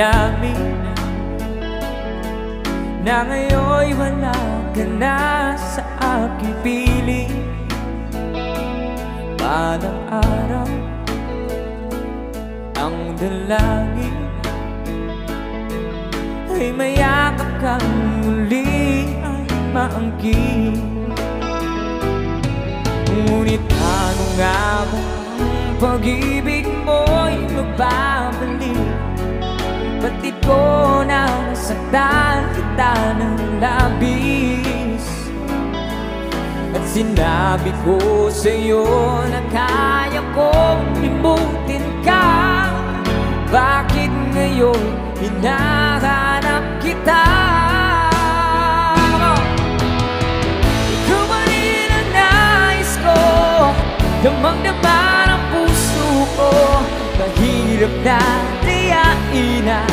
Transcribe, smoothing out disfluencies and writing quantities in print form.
namin na ngayon'y wala ka na sa aking piling. Balang araw ang dalangin ay mayakap kang muli ay maangkin. Ngunit ano nga ba ang pag-ibig mo'y magbabalik? Ba't di ko nasaktan kita ng labis? At sinabi ko sa'yo na kaya kong limutin ka. Bakit ngayon hinahanap kita? Ikaw pa rin ang nais ko, damang-dama ng puso ko. Mahirap na tiyain na